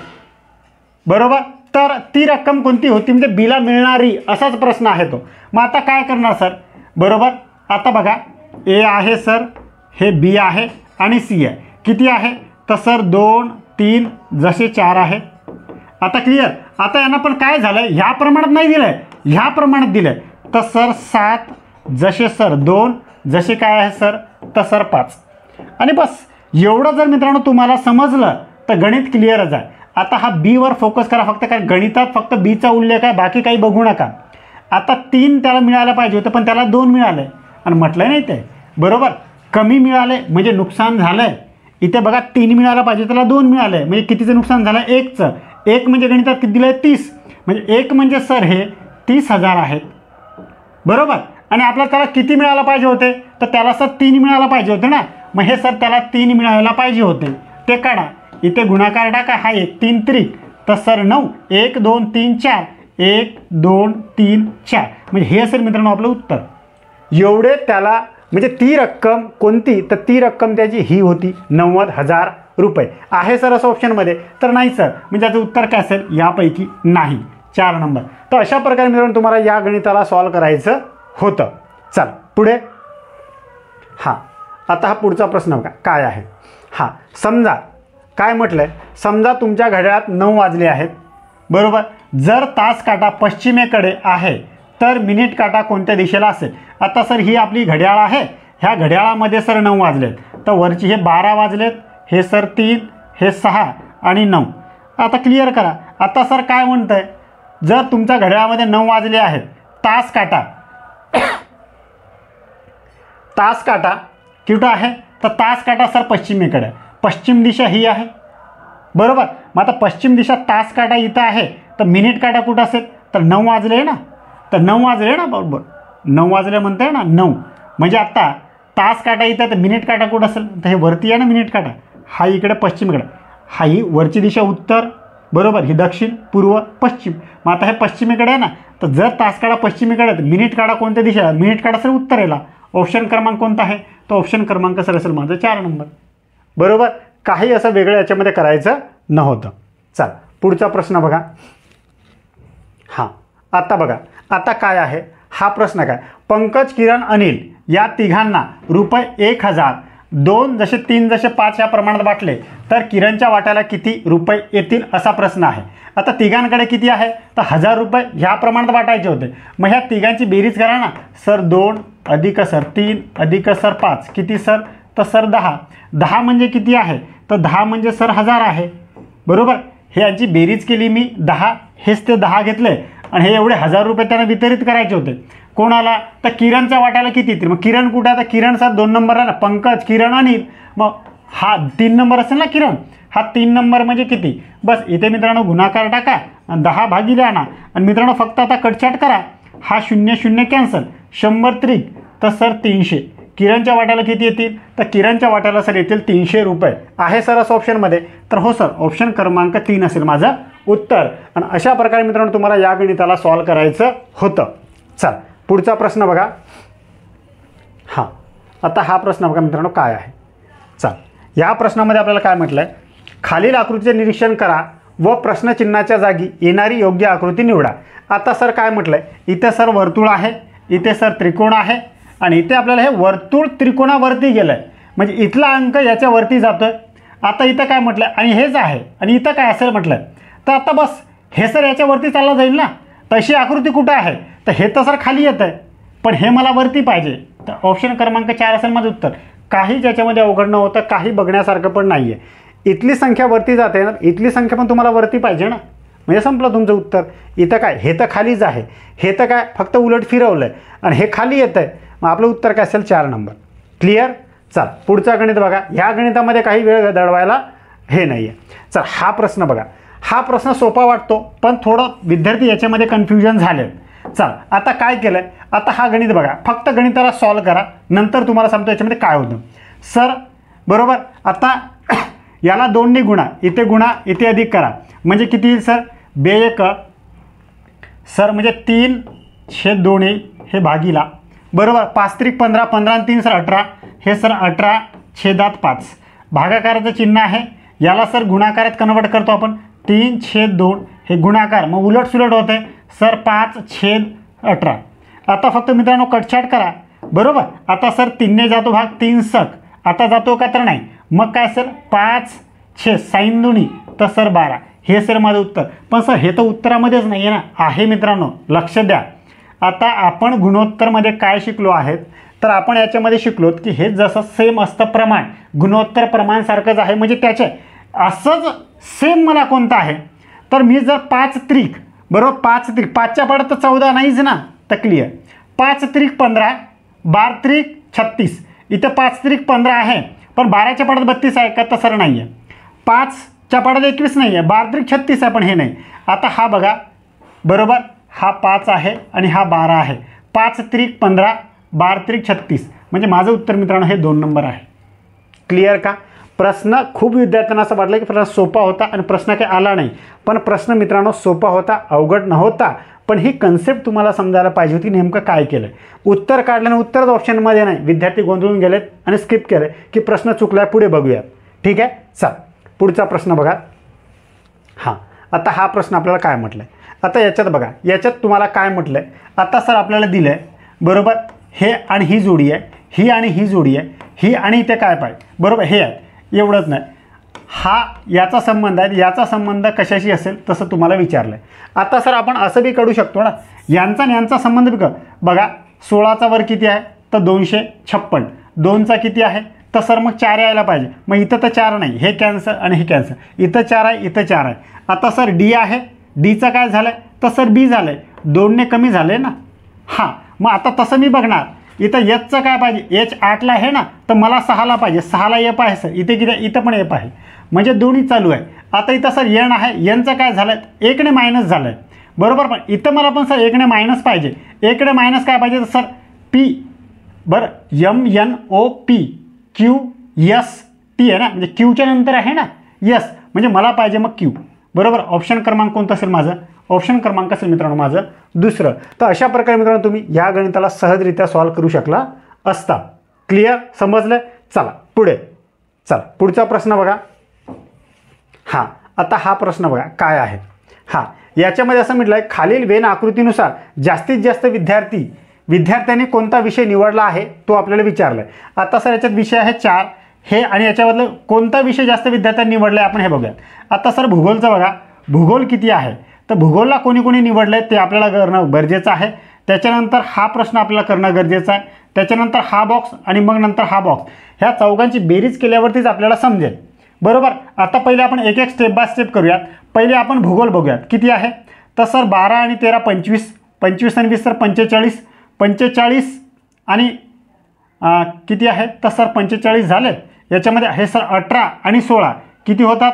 बरोबर. तर ती रक्कम कोणती होती, म्हणजे बीला मिळणारी असाच प्रश्न आहे तो. मग आता काय करणार सर, बरोबर. आता बघा ए आहे सर, हे बी आहे आणि सी आहे, किती आहे, तर सर 2 3 जसे 4 आहे. आता क्लिअर. आता यांना पण काय झालं, ह्या प्रमाणात नाही दिलं आहे, ह्या प्रमाणात दिलं आहे, तर सर 7 जसे सर 2 जसे काय आहे सर, तर सर 5, आणि बस एवढं जर मित्रांनो तुम्हाला समजलं तर गणित क्लिअरच आहे. आता हा बीवर फोकस करा फक्त, कारण गणितात फक्त बीचा उल्लेख आहे, बाकी काही बघू नका. आता 3 त्याला मिळायला पाहिजे होतं, पण त्याला 2 मिळाले, आणि म्हटलं नाही ते, बरोबर. कमी मिळाले म्हणजे नुकसान झालं आहे. इथे बघा 3 मिळायला पाहिजे, त्याला 2 मिळाले, म्हणजे कितीचं नुकसान झालं, 1चं. 1 म्हणजे गणितात किती दिलं आहे, 30, म्हणजे 1 म्हणजे सर हे 30,000 आहेत, बरोबर. आणि आपल्याला त्याला किती मिळायला पाहिजे होते, तर त्याला सर 3 मिळायला पाहिजे होते ना, मग हे सर त्याला 3 मिळायला पाहिजे होते, ते काढा. इथे गुणाकार टाका, हा 1 3 त्रिक, तर सर 9 1 2 3 4, 1 2 3 4, म्हणजे हे असेल मित्रांनो आपलं उत्तर. एवढे त्याला, म्हणजे ती रक्कम कोणती, तर ती रक्कम त्याची ही होती 90,000 रुपये. आहे सर असं ऑप्शनमध्ये, तर नाही सर, म्हणजे त्याचं उत्तर काय असेल, यापैकी नाही, 4 नंबर. तर अशा प्रकारे मित्रांनो तुम्हाला या गणिताला सॉल्व्ह करायचं होतं. चल पुढे. हां आता हा पुढचा प्रश्न बघा काय आहे. हां समजा काय म्हटलं आहे, समजा तुमच्या घड्याळात 9 वाजले आहेत, बरोबर. जर तास काटा पश्चिमेकडे आहे तर मिनिट काटा कोणत्या दिशेला असेल. आता सर ही आपली घड्याळ आहे, ह्या घड्याळामध्ये सर 9 वाजलेत, तर वरची हे 12 वाजलेत, हे सर 3, हे 6 आणि 9. आता क्लिअर करा. आता सर काय म्हणतं आहे, जर तुमच्या घड्याळामध्ये 9 वाजले आहेत, तास काटा कुठं आहे, तर तास काटा सर पश्चिमेकडे, पश्चिम दिशा ही आहे, बरोबर. मग आता पश्चिम दिशा तास काटा इथं आहे, तर मिनिट काटा कुठं असेल, तर 9 वाजले ना, तर 9 वाजले ना, बरोबर 9 वाजले म्हणताय ना, 9 म्हणजे आता तास काटा इथं, तर मिनिट काटा कुठं असेल, तर हे वरती आहे ना मिनिट काटा, हा इकडे पश्चिमेकडे, हा ही वरची दिशा उत्तर, बरोबर, ही दक्षिण पूर्व पश्चिम. मग आता हे पश्चिमेकडे आहे ना, तर जर तास काटा पश्चिमेकडे, तर मिनिट काटा कोणत्या दिशेला, मिनिट काटा सर उत्तरेला. ऑप्शन क्रमांक कोणता आहे, तो ऑप्शन क्रमांक सर असेल माझं 4 नंबर, बरोबर. काही असं वेगळं याच्यामध्ये करायचं नव्हतं. चल पुढचा प्रश्न बघा. हां आता बघा, आता काय आहे हा प्रश्न, काय पंकज, किरण, अनिल या तिघांना ₹1000 2 जसे 3 जसे 5 या प्रमाणात वाटले तर किरणच्या वाट्याला किती रुपये येतील असा प्रश्न आहे. आता तिघांकडे किती आहे तर ₹1000 ह्या प्रमाणात वाटायचे होते. मग ह्या तिघांची बेरीज करा ना सर. 2 अधिक सर 3 अधिक सर 5 किती सर तर सर 10. 10 म्हणजे किती आहे तर 10 म्हणजे सर 1000 आहे. बरोबर. हे यांची बेरीज केली मी 10, हेच ते 10 घेतले आणि हे एवढे ₹1000 त्यांना वितरित करायचे होते. कोणाला तर किरणच्या वाट्याला किती येतील. मग किरण कुठे आहे तर किरण सर 2 नंबर आहे ना. पंकज, किरण, अनिल. मग हा 3 नंबर असेल ना किरण. हा 3 नंबर म्हणजे किती. बस इथे मित्रांनो गुणाकार टाका आणि 10 भागिले आणा आणि मित्रांनो फक्त आता कटछाट करा. हा 0 0 कॅन्सल. 100 त्रिक तर सर 300. किरणच्या वाट्याला किती येतील तर किरणच्या वाट्याला सर येतील ₹300 आहे सर असं ऑप्शनमध्ये. तर हो सर ऑप्शन क्रमांक 3 असेल माझं उत्तर. आणि अशा प्रकारे मित्रांनो तुम्हाला या गणिताला सॉल्व करायचं होतं. चल पुढचा प्रश्न बघा. हां आता हा प्रश्न बघा मित्रांनो काय आहे. चल या प्रश्नामध्ये आपल्याला काय म्हटलं आहे. खालील आकृतीचे निरीक्षण करा व प्रश्नचिन्हाच्या जागी येणारी योग्य आकृती निवडा. आता सर काय म्हटलं आहे. इथे सर वर्तुळ आहे, इथे सर त्रिकोण आहे आणि इथे आपल्याला हे वर्तुळ त्रिकोणावरती गेलं आहे म्हणजे इथला अंक याच्यावरती जातो आहे. आता इथं काय म्हटलं आहे आणि हेच आहे आणि इथं काय असेल म्हटलं आहे. तर आता बस हे सर याच्यावरती चाललं जाईल ना. तशी आकृती कुठं आहे तर हे तर सर खाली येतं आहे पण हे मला वरती पाहिजे. तर ऑप्शन क्रमांक 4 असेल माझं उत्तर. काही ज्याच्यामध्ये अवघड न होतं, काही बघण्यासारखं पण नाही आहे. इथली संख्या वरती जाते ना, इथली संख्या पण तुम्हाला वरती पाहिजे ना. म्हणजे संपलं तुमचं उत्तर. इथं काय हे तर खालीच आहे, हे तर काय फक्त उलट फिरवलं आहे आणि हे खाली येतं आहे. मग आपलं उत्तर काय असेल 4 नंबर. क्लिअर. चल पुढचा गणित बघा. ह्या गणितामध्ये काही वेळ दडवायला हे नाही आहे. चल हा प्रश्न बघा. हा प्रश्न सोपा वाटतो पण थोडं विद्यार्थी याच्यामध्ये कन्फ्युजन झाले. चल आता काय केलं आहे. आता हा गणित बघा. फक्त गणिताला सॉल्व करा नंतर तुम्हाला सांगतो याच्यामध्ये काय होतं सर. बरोबर. आता याला 2 ने गुणा, इथे गुणा, इथे अधिक करा म्हणजे किती येईल सर 2 सर म्हणजे 3/2 हे भागीला. बरोबर. 5 त्रिक 15, 15 आणि 3 सर 18. हे सर 18/5. भागाकाराचं चिन्ह आहे याला सर गुणाकारात कन्वर्ट करतो आपण. 3/2 हे गुणाकार मग उलट सुलट होते सर 5/18. आता फक्त मित्रांनो कटछाट करा. बरोबर. आता सर 3 ने जातो भाग 3 सक. आता जातो का तर नाही. मग काय सर 5/6 साईन दोन्ही तर सर 12. हे सर माझं उत्तर. पण सर हे तर उत्तरामध्येच नाही आहे ना. आहे मित्रांनो लक्ष द्या. आता आपण गुणोत्तरमध्ये काय शिकलो आहेत तर आपण याच्यामध्ये शिकलोत की हे जसं सेम असतं प्रमाण गुणोत्तर प्रमाणसारखंच आहे म्हणजे त्याचे असंच सेम मला कोणतं आहे तर मी जर 5 त्रिक बरोबर 5 त्रिक 5च्या पाड्यात तर 14 नाहीच ना. तर क्लिअर. 5 त्रिक 15, 12 त्रिक 36. इथं 5 त्रिक 15 आहे पण 12च्या पाड्यात 32 आहे का तर सर नाही आहे. 5च्या पाड्यात 21 नाही आहे. 12 त्रिक 36 आहे पण हे नाही. आता हा बघा. बरोबर. हा 5 आहे आणि हा 12 आहे. 5 त्रिक 15, 12 त्रिक 36 म्हणजे माझं उत्तर मित्रांनो हे 2 नंबर आहे. क्लिअर का. प्रश्न खूप विद्यार्थ्यांना असं वाटलं की प्रश्न सोपा होता आणि प्रश्न काही आला नाही. पण प्रश्न मित्रांनो सोपा होता, अवघड नव्हता. पण ही कन्सेप्ट तुम्हाला समजायला पाहिजे होती नेमकं काय केलं. उत्तर काढल्यानं उत्तरच ऑप्शनमध्ये नाही. विद्यार्थी गोंधळून गेलेत आणि स्किप केलं की प्रश्न चुकला. पुढे बघूया. ठीक आहे. चल पुढचा प्रश्न बघा. हां आता हा प्रश्न आपल्याला काय म्हटलं आहे. आता याच्यात बघा. याच्यात तुम्हाला काय म्हटलं आहे. आता सर आपल्याला दिलं आहे बरोबर. हे आणि ही जोडी आहे, ही आणि ही जोडी आहे, ही आणि इथे काय पाहिजे बरोबर हे आहे. एवढंच नाही. हा याचा संबंध आहे. याचा संबंध कशाशी असेल तसं तुम्हाला विचारलं आहे. आता सर आपण असं बी काढू शकतो ना. यांचा आणि यांचा संबंध बी बघा. 16चा वर किती आहे तर 256. 2चा किती आहे तर सर मग 4 यायला पाहिजे. मग इथं तर 4 नाही. हे कॅन्सल आणि हे कॅन्सल. इथं 4 आहे, इथं 4 आहे. आता सर डी आहे. डीचं काय झालं आहे तर सर बी झालं आहे. 2 ने कमी झालं आहे ना. हां मग आता तसं मी बघणार. इथं एचचं काय पाहिजे. एच 8ला आहे ना तर मला 6ला पाहिजे. 6ला एफ आहे सर. इथे किती इथं पण एफ आहे म्हणजे दोन्ही चालू आहे. आता इथं सर एन आहे. एनचं काय झालं आहे 1 ने मायनस झालं आहे बरोबर. पण इथं मला पण सर 1 ने मायनस पाहिजे. 1 ने मायनस काय पाहिजे तर सर पी. बरं MNOP QST आहे ना म्हणजे क्यूच्या नंतर आहे ना यस म्हणजे मला पाहिजे मग क्यू. बरोबर. ऑप्शन क्रमांक कोणतं असेल माझं. ऑप्शन क्रमांक असेल मित्रांनो माझं 2. तर अशा प्रकारे मित्रांनो तुम्ही या गणिताला सहजरित्या सॉल्व करू शकला असता. क्लिअर. समजलं. चला पुढे. चला पुढचा प्रश्न बघा. हां आता हा प्रश्न बघा काय आहे. हां याच्यामध्ये असं म्हटलं आहे खालील वेन आकृतीनुसार जास्तीत जास्त विद्यार्थी विद्यार्थ्यांनी कोणता विषय निवडला आहे तो आपल्याला विचारला आहे. आता सर याच्यात विषय आहे 4 हे, आणि याच्यामधलं कोणता विषय जास्त विद्यार्थ्यांनी निवडला आहे आपण हे बघूयात. आता सर भूगोलचं बघा, भूगोल किती आहे, तर भूगोलला कोणी कोणी निवडलं आहे ते आपल्याला करणं गरजेचं आहे. त्याच्यानंतर हा प्रश्न आपल्याला करणं गरजेचं आहे. त्याच्यानंतर हा बॉक्स आणि मग नंतर हा बॉक्स, ह्या चौघांची बेरीज केल्यावरतीच आपल्याला समजेल. बरोबर. आता पहिले आपण एक एक स्टेप बाय स्टेप करूयात. पहिले आपण भूगोल बघूयात किती आहे. तर सर 12 आणि 13 25, 25 आणि 20 सर 45, 45 आणि किती आहे, तर सर 45 झाले. याच्यामध्ये हे सर 18 आणि 16 किती होतात,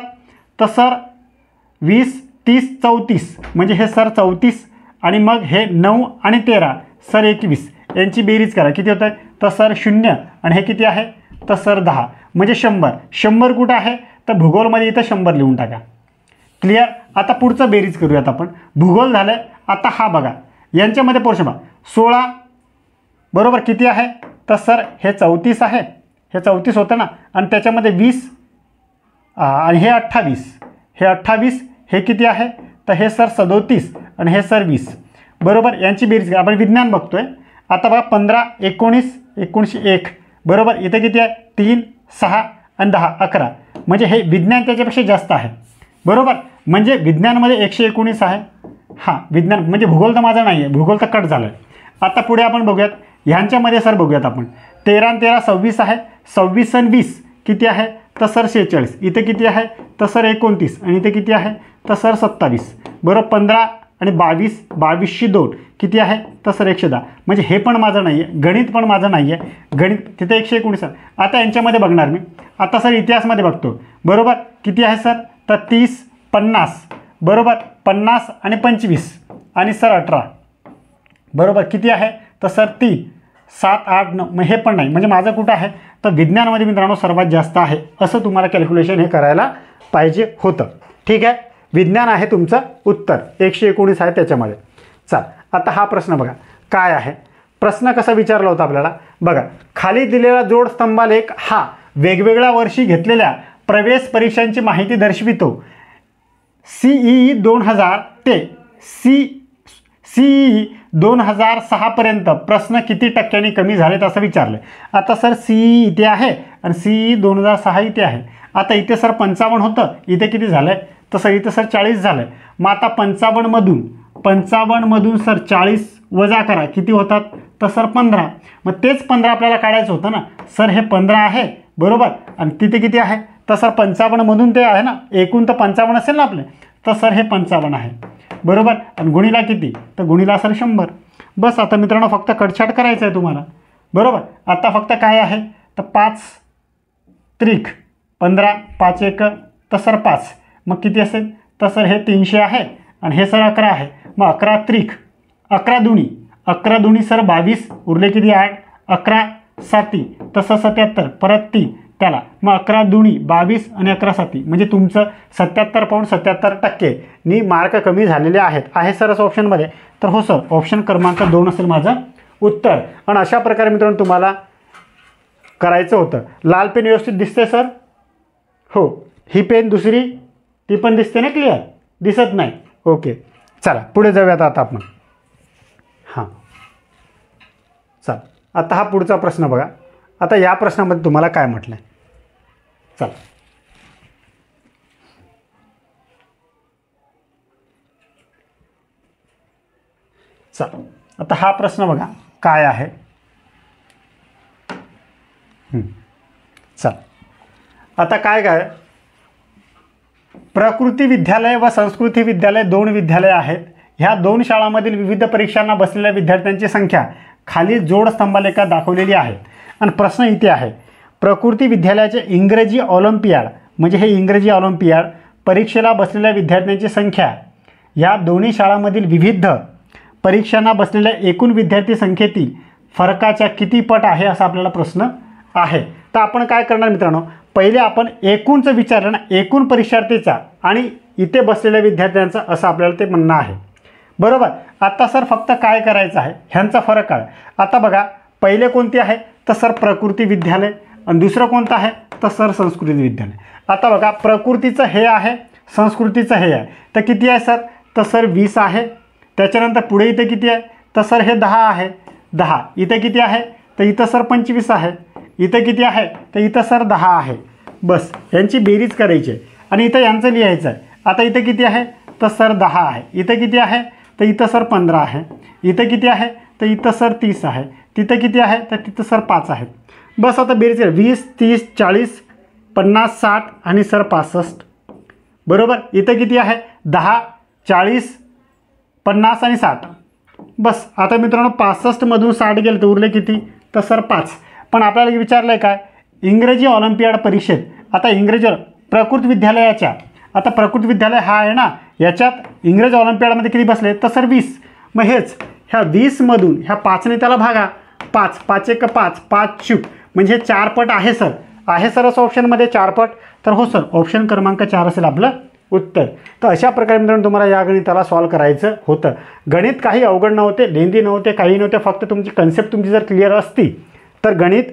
तर सर 20, 30, 34 म्हणजे हे सर 34 आणि मग हे 9 आणि 13 सर 21, यांची बेरीज करा किती होत आहे, तर सर 0 आणि हे किती आहे, तर सर 10 म्हणजे 100. 100 कुठं आहे, तर भूगोलमध्ये इथं 100 लिहून टाका. क्लिअर. आता पुढचं बेरीज करूयात आपण. भूगोल झालं. आता हा बघा, यांच्यामध्ये पोर्शन बघा 16 बरोबर किती आहे, तर सर हे 34 आहे, हे 34 होतं ना, आणि त्याच्यामध्ये 20 आणि हे 28, हे 28 हे किती आहे, तर हे सर 37 आणि हे सर 20 बरोबर. यांची बेरीज आपण विज्ञान बघतोय. आता बघा 15, 19, 1 बरोबर. इथे किती आहे, 3, 6 आणि 10, 11 म्हणजे हे विज्ञान त्याच्यापेक्षा जास्त आहे बरोबर. म्हणजे विज्ञानमध्ये 119 आहे. हां, विज्ञान म्हणजे भूगोल तर माझा नाही आहे, भूगोल तर कट झालं आहे. आता पुढे आपण बघूयात ह्यांच्यामध्ये सर बघूयात आपण. 13 आणि 13 26 आहे, 26 आणि 20 किती आहे, तर सर 46. इथे किती आहे, तर सर 29 आणि इथे किती आहे, तर सर 27 बरोबर. 15 आणि 22, 22शी 2 किती आहे, तर सर 110 म्हणजे हे पण माझं नाही आहे. गणित पण माझं नाही आहे, गणित तिथे 119 आहे. आता यांच्यामध्ये बघणार मी. आता सर इतिहासमध्ये बघतो बरोबर. किती आहे सर, तर 30, 50 बरोबर. 50 आणि 25 आणि सर 18 बरोबर. किती आहे, तर सर 3, 7, 8, 9 मग हे पण नाही. म्हणजे माझं कुठं आहे, तर विज्ञानामध्ये मित्रांनो सर्वात जास्त आहे. असं तुम्हाला कॅल्क्युलेशन हे करायला पाहिजे होतं. ठीक आहे. विज्ञान आहे तुमचं उत्तर, 119 आहे त्याच्यामध्ये. चल आता हा प्रश्न बघा काय आहे. प्रश्न कसा विचारला होता आपल्याला बघा. खाली दिलेला जोडस्तंभालेख हा वेगवेगळ्या वर्षी घेतलेल्या प्रवेश परीक्षांची माहिती दर्शवितो. CEE 2000 ते CEE 2006 पर्यंत प्रश्न किती टक्क्यांनी कमी झालेत असं विचारलं. आता सर CEE इथे आहे आणि CEE 2006 इथे आहे. आता इथे सर 55 होतं, इथे किती झालं आहे, तसं इथे सर 40 झालं आहे. मग आता 55मधून सर 40 वजा करा किती होतात, तर सर 15. मग तेच 15 आपल्याला काढायचं होतं ना सर. हे 15 आहे बरोबर, आणि तिथे किती आहे, तर सर 55मधून ते आहे ना, एकूण तर 55 असेल ना आपले, तर सर हे 55 आहे बरोबर. आणि गुणिला किती, तर गुणिला सर 100. बस. आता मित्रांनो फक्त कटछाट करायचं आहे तुम्हाला बरोबर. आता फक्त काय आहे, तर 5 त्रिक 15, 5 1 तर सर 5 मग किती असेल, तर सर हे 300 आहे आणि हे सर 11 आहे. मग 11 त्रिक 11 दुनी सर 22 उरले किती 8, 11 7 तसं 77 परत 3 त्याला. मग 11 दुनी 22 आणि 11 7 म्हणजे तुमचं 77.77% मार्क कमी झालेले आहेत. आहे सर असं ऑप्शनमध्ये, तर हो सर ऑप्शन क्रमांक 2 असेल माझं उत्तर. आणि अशा प्रकारे मित्रांनो तुम्हाला करायचं होतं. लाल पेन व्यवस्थित दिसते सर, हो. ही पेन दुसरी ती पण दिसते ना, क्लिअर दिसत नाही, ओके. चला पुढे जाऊयात आता आपण. हां चल आता हा पुढचा प्रश्न बघा. आता या प्रश्नामध्ये तुम्हाला काय म्हटलं आहे, चला चल आता हा प्रश्न बघा काय आहे. चल आता काय प्रकृती विद्यालय व संस्कृती विद्यालय 2 विद्यालय आहेत. ह्या 2 शाळांमधील विविध परीक्षांना बसलेल्या विद्यार्थ्यांची संख्या खाली जोडस्तंभालेखात दाखवलेली आहे. आणि प्रश्न इथे आहे, प्रकृती विद्यालयाचे इंग्रजी ऑलिम्पियाड म्हणजे हे इंग्रजी ऑलिम्पियाड परीक्षेला बसलेल्या विद्यार्थ्यांची संख्या या दोन्ही शाळांमधील विविध परीक्षांना बसलेल्या एकूण विद्यार्थी संख्येतील फरकाच्या किती पट आहे असा आपल्याला प्रश्न आहे. तर आपण काय करणार मित्रांनो, पहिले आपण एकूणचं विचारलं ना, एकूण परीक्षार्थीचा आणि इथे बसलेल्या विद्यार्थ्यांचा असं आपल्याला ते म्हणणं आहे बरोबर. आता सर फक्त काय करायचं आहे, ह्यांचा फरक काय. आता बघा पहिले कोणते आहे, तर सर प्रकृती विद्यालय आणि दुसरं कोणतं आहे, तर सर संस्कृती विद्यालय. आता बघा प्रकृतीचं हे आहे, संस्कृतीचं हे आहे, तर किती आहे सर, तर सर 20 आहे. त्याच्यानंतर पुढे इथे किती आहे, तर सर हे 10 आहे. 10. इथं किती आहे? तर इथं सर 25 आहे. इथं किती आहे? तर इथं सर 10 आहे. बस यांची बेरीज करायची आहे आणि इथं यांचं लिहायचं आहे. आता इथं किती आहे? तर सर 10 आहे. इथं किती आहे? तर इथं सर 15 आहे. इथं किती आहे? तर इथं सर 30 आहे. तिथं किती आहे? तर तिथं सर 5 आहेत. बस आता बेरीज 20, 30, 40, 50, 60 आणि सर 65. बरोबर. इथं किती आहे? 10, 40, 50 आणि 60. बस आता मित्रांनो 65मधून 60 गेलं तर उरले किती? तर सर 5. पण आपल्याला विचारलं आहे काय? इंग्रजी ऑलिम्पियाड परीक्षेत आता इंग्रजी प्रकृत विद्यालयाच्या आता प्रकृत विद्यालय हा आहे ना, याच्यात इंग्रजी ऑलिम्पियाडमध्ये किती बसले? तर सर 20. मग हेच ह्या 20मधून ह्या 5ने त्याला भागा. 5, 5 एक 5, 5 चूक म्हणजे 4 पट आहे सर. आहे सर असं ऑप्शनमध्ये 4 पट. तर हो सर ऑप्शन क्रमांक 4 असेल आपलं उत्तर. तर अशा प्रकारे मित्रांनो तुम्हाला या गणिताला सॉल्व करायचं होतं. गणित काही अवघड नव्हते, लेंदी नव्हते, काही नव्हते. फक्त तुमची कन्सेप्ट तुमची जर क्लिअर असती तर गणित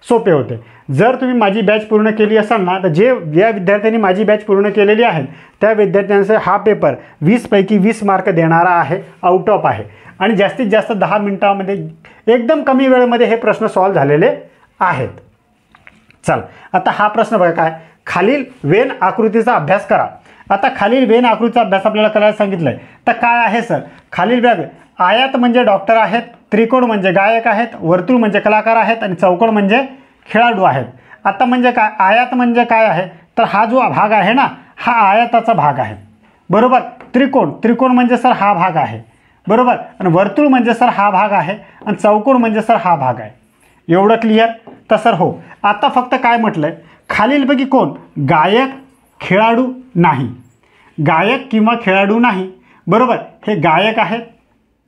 सोपे होते. जर तुम्ही माझी बॅच पूर्ण केली असाल ना, तर ज्या विद्यार्थ्यांनी माझी बॅच पूर्ण केलेली आहे त्या विद्यार्थ्यांचा हा पेपर 20 पैकी 20 मार्क देणारा आहे, आउट ऑफ आहे. आणि जास्तीत जास्त 10 मिनिटामध्ये एकदम कमी वेळेमध्ये हे प्रश्न सॉल्व झालेले आहेत. चल आता हा प्रश्न बघा काय, खालील वेन आकृतीचा अभ्यास करा. आता खालील वेन आकृतीचा अभ्यास आपल्याला करायला सांगितलं आहे. तर काय आहे सर? खालील बॅग आयत म्हणजे डॉक्टर आहेत, त्रिकोण म्हणजे गायक आहेत, वर्तुळ म्हणजे कलाकार आहेत आणि चौकोन म्हणजे खेळाडू आहेत. आता म्हणजे काय? आयत म्हणजे काय आहे? तर हा जो भाग आहे ना, हा आयताचा भाग आहे. बरोबर. त्रिकोण म्हणजे सर हा भाग आहे. बरोबर. आणि वर्तुळ म्हणजे सर हा भाग आहे आणि चौकोन म्हणजे सर हा भाग आहे. एवढं क्लिअर? तर सर हो. आता फक्त काय म्हटलं आहे, खालीलपैकी कोण गायक खेळाडू नाही? गायक किंवा खेळाडू नाही. बरोबर. हे गायक आहेत.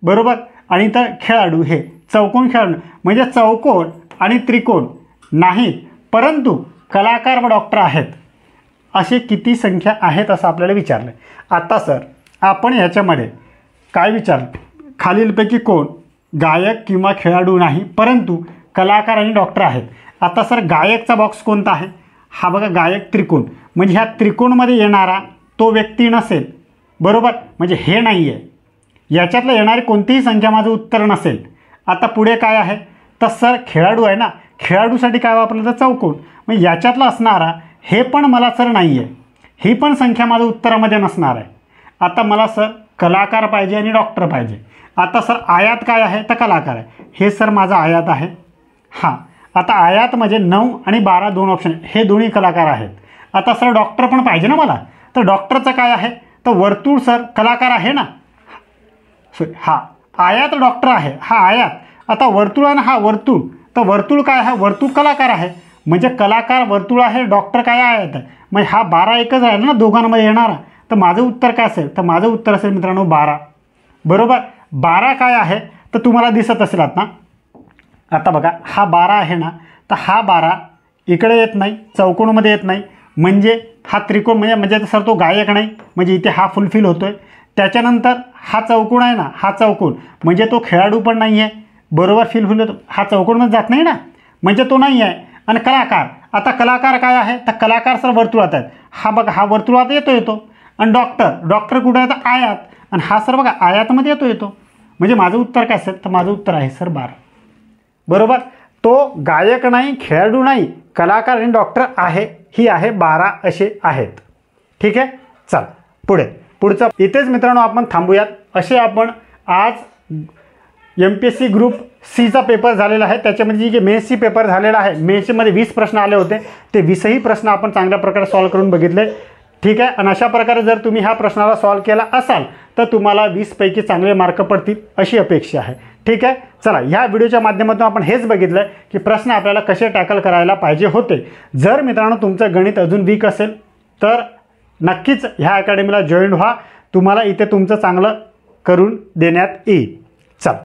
बरोबर. आणि तर खेळाडू हे चौकोन खेळाडू म्हणजे चौकोन आणि त्रिकोण नाहीत, परंतु कलाकार व डॉक्टर आहेत. असे किती संख्या आहेत असं आपल्याला विचारलं. आता सर आपण याच्यामध्ये काय विचारलं? खालीलपैकी कोण गायक किंवा खेळाडू नाही परंतु कलाकार आणि डॉक्टर आहेत. आता सर गायकचा बॉक्स कोणता आहे? हा बघा गायक त्रिकोण म्हणजे ह्या त्रिकोणमध्ये येणारा तो व्यक्ती नसेल. बरोबर. म्हणजे हे नाही आहे. याच्यातलं येणारी कोणतीही संख्या माझं उत्तर नसेल. आता पुढे काय आहे? तर सर खेळाडू आहे ना, खेळाडूसाठी काय वापरलं? तर चौकोन. मग याच्यातलं असणारा हे पण मला सर नाही आहे. ही पण संख्या माझं उत्तरामध्ये नसणार आहे. आता मला सर कलाकार पाहिजे आणि डॉक्टर पाहिजे. आता सर आयात काय आहे? तर कलाकार आहे. हे सर माझा आयात आहे. हां. आता आयात म्हणजे 9 आणि 12 दोन ऑप्शन, हे दोन्ही कलाकार आहेत. आता सर डॉक्टर पण पाहिजे ना मला, तर डॉक्टरचं काय आहे? तर वर्तुळ सर कलाकार आहे ना. हा आयात डॉक्टर आहे, हा आयात. आता वर्तुळ आहे ना, हा वर्तुळ. तर वर्तुळ काय आहे? वर्तुळ कलाकार आहे. म्हणजे कलाकार वर्तुळ आहे, डॉक्टर काय आयात आहे. म्हणजे हा 12 एकच राहिला ना दोघांमध्ये येणारा. तर माझं उत्तर काय असेल? तर माझं उत्तर असेल मित्रांनो 12. बरोबर. 12 काय आहे? तर तुम्हाला दिसत असेल आता. आता बघा हा 12 आहे ना, तर हा 12 इकडे येत नाही, चौकोनमध्ये येत नाही. म्हणजे हा त्रिकोण म्हणजे सर तो गायक नाही, म्हणजे इथे हा फुलफिल होतोय. त्याच्यानंतर हा चौकोन आहे ना, हा चौकोन म्हणजे तो खेळाडू पण नाही आहे. बरोबर. फुलफिल होतो. हा चौकोनमध्ये जात नाही ना, म्हणजे तो नाही आहे. आणि कलाकार, आता कलाकार काय आहे? तर कलाकार सर वर्तुळात आहेत. हा बघा हा वर्तुळात येतो. आणि डॉक्टर कुठे आहे? तर आयात. आणि हा सर बघा आयातमध्ये येतो. म्हणजे माझं उत्तर काय असेल? तर माझं उत्तर आहे सर 12. बरोबर. तो गायक नाही, खेळाडू नाही, कलाकार आणि डॉक्टर आहे. ही आहे 12 असे आहेत. ठीक आहे. चल पुढचं इथेच मित्रांनो आपण थांबूयात. असे आपण आज MPSC ग्रुप सीचा पेपर झालेला आहे. त्याच्यामध्ये जे मेन्सची पेपर झालेला आहे, मेन्समध्ये 20 प्रश्न आले होते. ते 20ही प्रश्न आपण चांगल्या प्रकारे सॉल्व करून बघितले. ठीक आहे. आणि अशा प्रकारे जर तुम्ही ह्या प्रश्नाला सॉल्व केला असाल तर तुम्हाला 20 पैकी चांगले मार्क पडतील अशी अपेक्षा आहे. ठीक आहे. चला ह्या व्हिडिओच्या माध्यमातून आपण हेच बघितलं की प्रश्न आपल्याला कसे टॅकल करायला पाहिजे होते. जर मित्रांनो तुमचं गणित अजून वीक असेल तर नक्कीच ह्या अकॅडमीला जॉईन व्हा. तुम्हाला इथे तुमचं चांगलं करून देण्यात येईल. चला.